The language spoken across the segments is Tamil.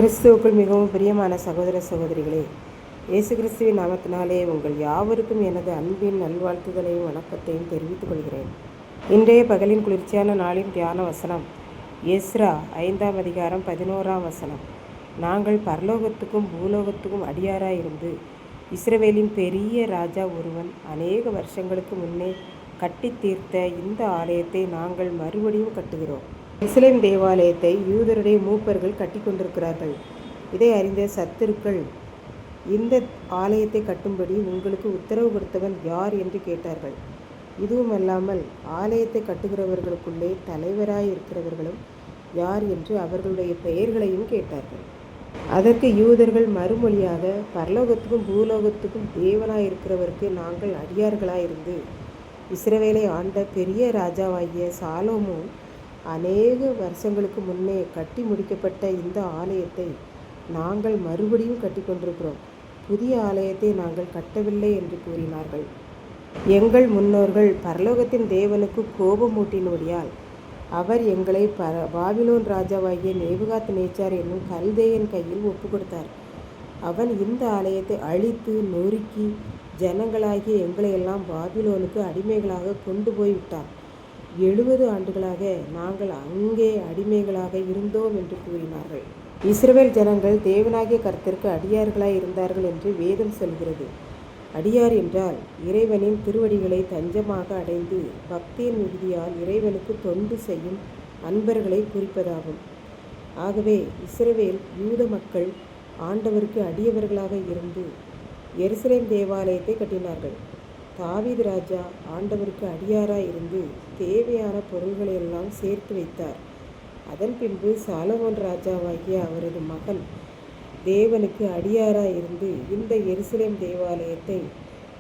கிறிஸ்துவுக்குள் மிகவும் பிரியமான சகோதர சகோதரிகளே, இயேசு கிறிஸ்துவின் நாமத்தினாலே உங்கள் யாவருக்கும் எனது அன்பின் நல்வாழ்த்துதலையும் வணக்கத்தையும் தெரிவித்துக் கொள்கிறேன். இன்றைய பகலின் குளிர்ச்சியான நாளின் தியான வசனம் எஸ்ரா 5ஆம் அதிகாரம் 11ஆம் வசனம். நாங்கள் பரலோகத்துக்கும் பூலோகத்துக்கும் அடியாராயிருந்து இஸ்ரவேலின் பெரிய ராஜா ஒருவன் அநேக வருஷங்களுக்கு முன்னே கட்டி தீர்த்த இந்த ஆலயத்தை நாங்கள் மறுபடியும் கட்டுகிறோம். எருசலேம் தேவாலயத்தை யூதருடைய மூப்பர்கள் கட்டி கொண்டிருக்கிறார்கள். இதை அறிந்த சத்துருக்கள், இந்த ஆலயத்தை கட்டும்படி உங்களுக்கு உத்தரவு கொடுத்தவன் யார் என்று கேட்டார்கள். இதுவுமல்லாமல் ஆலயத்தை கட்டுகிறவர்களுக்குள்ளே தலைவராய் இருக்கிறவர்களும் யார் என்று அவர்களுடைய பெயர்களையும் கேட்டார்கள். அதற்கு யூதர்கள் மறுமொழியாக, பரலோகத்துக்கும் பூலோகத்துக்கும் தேவனாயிருக்கிறவருக்கு நாங்கள் அடியார்களாயிருந்து இஸ்ரவேலை ஆண்ட பெரிய ராஜாவாகிய சாலோமோன் அநேக வருஷங்களுக்கு முன்னே கட்டி முடிக்கப்பட்ட இந்த ஆலயத்தை நாங்கள் மறுபடியும் கட்டி கொண்டிருக்கிறோம். புதிய ஆலயத்தை நாங்கள் கட்டவில்லை என்று கூறினார்கள். எங்கள் முன்னோர்கள் பரலோகத்தின் தேவனுக்கு கோபமூட்டினோடியால் அவர் எங்களை பாபிலோன் ராஜாவாகிய நேபுகாத்நேச்சார் என்னும் கல்தேயன் கையில் ஒப்பு கொடுத்தார். அவன் இந்த ஆலயத்தை அழித்து நொறுக்கி ஜனங்களாகிய எங்களையெல்லாம் பாபிலோனுக்கு அடிமைகளாக கொண்டு போய்விட்டார். 70 ஆண்டுகளாக நாங்கள் அங்கே அடிமைகளாக இருந்தோம் என்று கூறினார்கள். இஸ்ரவேல் ஜனங்கள் தேவனாகிய கர்த்தருக்கு அடியார்களாய் இருந்தார்கள் என்று வேதம் சொல்கிறது. அடியார் என்றால் இறைவனின் திருவடிகளை தஞ்சமாக அடைந்து பக்தியின் மிகுதியால் இறைவனுக்கு தொண்டு செய்யும் அன்பர்களை குறிப்பதாகும். ஆகவே இஸ்ரவேல் யூத மக்கள் ஆண்டவருக்கு அடியவர்களாக இருந்து எருசலேம் தேவாலயத்தை கட்டினார்கள். தாவீது ராஜா ஆண்டவருக்கு அடியாராய் இருந்து தேவையான பொருள்களை எல்லாம் சேர்த்து வைத்தார். அதன் பின்பு சாலமோன் ராஜாவாகிய அவரது மகன் தேவனுக்கு அடியாராய் இருந்து இந்த எருசலேம் தேவாலயத்தை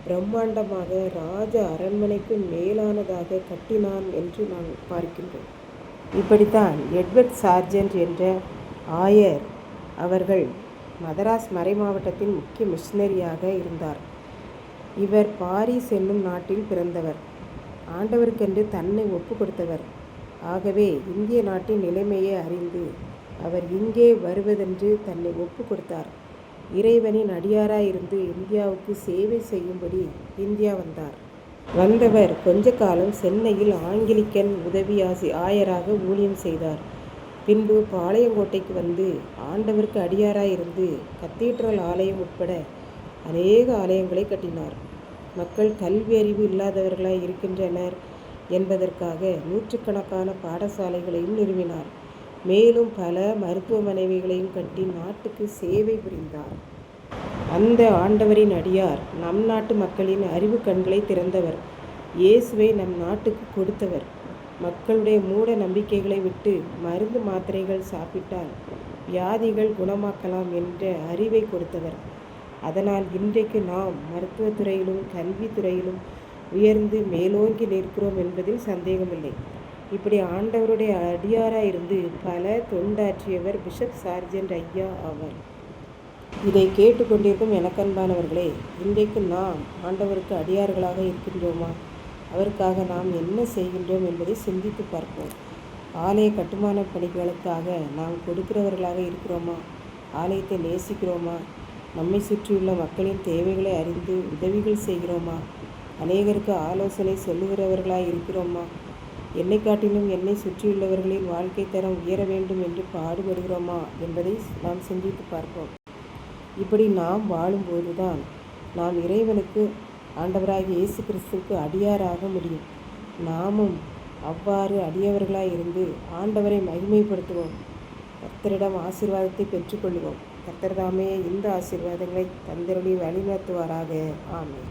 பிரம்மாண்டமாக ராஜ அரண்மனைக்கு மேலானதாக கட்டினான் என்று நான் பார்க்கின்றோம். இப்படித்தான் எட்வர்ட் சார்ஜென்ட் என்ற ஆயர் அவர்கள் மதராஸ் மறை மாவட்டத்தின் முக்கிய மிஷனரியாக இருந்தார். இவர் பாரிஸ் என்னும் நாட்டில் பிறந்தவர். ஆண்டவருக்கென்று தன்னை ஒப்பு கொடுத்தவர். ஆகவே இந்திய நாட்டின் நிலைமையை அறிந்து அவர் இங்கே வருவதென்று தன்னை ஒப்பு கொடுத்தார். இறைவனின் அடியாராயிருந்து இந்தியாவுக்கு சேவை செய்யும்படி இந்தியா வந்தார். வந்தவர் கொஞ்ச காலம் சென்னையில் ஆங்கிலிக்கன் உதவி ஆயராக ஊழியம் செய்தார். பின்பு பாளையங்கோட்டைக்கு வந்து ஆண்டவருக்கு அடியாராயிருந்து கத்தீட்ரல் ஆலயம் உட்பட அநேக ஆலயங்களை கட்டினார். மக்கள் கல்வி அறிவு இல்லாதவர்களாய் இருக்கின்றனர் என்பதற்காக நூற்றுக்கணக்கான பாடசாலைகளையும் நிறுவினார். மேலும் பல மருத்துவமனைகளையும் கட்டி நாட்டுக்கு சேவை புரிந்தார். அந்த ஆண்டவரின் அடியார் நம் நாட்டு மக்களின் அறிவு கண்களை திறந்தவர். இயேசுவை நம் நாட்டுக்கு கொடுத்தவர். மக்களுடைய மூட நம்பிக்கைகளை விட்டு மருந்து மாத்திரைகள் சாப்பிட்டால் வியாதிகள் குணமாக்கலாம் என்ற அறிவை கொடுத்தவர். அதனால் இன்றைக்கு நாம் மருத்துவத்துறையிலும் கல்வித்துறையிலும் உயர்ந்து மேலோங்கி நிற்கிறோம் என்பதில் சந்தேகமில்லை. இப்படி ஆண்டவருடைய அடியாராயிருந்து பல தொண்டாற்றியவர் பிஷப் சார்ஜென்ட் ஐயா ஆவார். இதை கேட்டுக்கொண்டிருக்கும் எனக்கன்பானவர்களே, இன்றைக்கு நாம் ஆண்டவருக்கு அடியார்களாக இருக்கின்றோமா? அவருக்காக நாம் என்ன செய்கின்றோம் என்பதை சிந்தித்து பார்ப்போம். ஆலய கட்டுமான பணிகளுக்காக நாம் கொடுக்கிறவர்களாக இருக்கிறோமா? ஆலயத்தை நேசிக்கிறோமா? நம்மை சுற்றியுள்ள மக்களின் தேவைகளை அறிந்து உதவிகள் செய்கிறோமா? அநேகருக்கு ஆலோசனை சொல்லுகிறவர்களாய் இருக்கிறோமா? என்னை காட்டிலும் என்னை சுற்றியுள்ளவர்களின் வாழ்க்கை தரம் உயர வேண்டும் என்று பாடுபடுகிறோமா என்பதை நாம் சிந்தித்து பார்ப்போம். இப்படி நாம் வாழும்போதுதான் நாம் இறைவனுக்கு ஆண்டவராகிய இயேசு கிறிஸ்துவுக்கு அடியாராக முடியும். நாமும் அவ்வாறு அடியவர்களாய் இருந்து ஆண்டவரை மகிமைப்படுத்துவோம். கர்த்தரிடம் ஆசீர்வாதத்தை பெற்றுக்கொள்வோம். கர்த்தர் தாமே இந்த ஆசீர்வாதங்களை தந்திரளி வழிநடத்துவாராக. ஆமென்.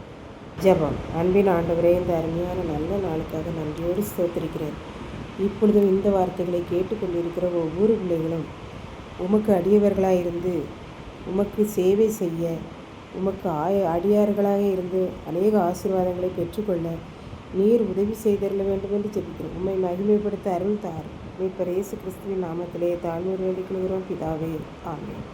ஜெபம். அன்பின் ஆண்டவரே, இந்த அருமையான நல்ல நாளுக்காக நன்றியோடு ஸ்தோத்திரிக்கிறேன். இப்பொழுதும் இந்த வார்த்தைகளை கேட்டுக்கொண்டிருக்கிற ஒவ்வொரு பிள்ளைகளும் உமக்கு அடியவர்களாயிருந்து உமக்கு சேவை செய்ய, உமக்கு அடியார்களாக இருந்து அநேக ஆசீர்வாதங்களை பெற்றுக்கொள்ள நீர் உதவி செய்தரல வேண்டும் என்று ஜெபிக்கிறோம். உம்மை மகிமைப்படுத்த அருள் தாரும். மீட்பர் இயேசு கிறிஸ்துவின் நாமத்திலே தாழ்மையோடு வேண்டிக் கொள்கிறோம் பிதாவே. ஆமென்.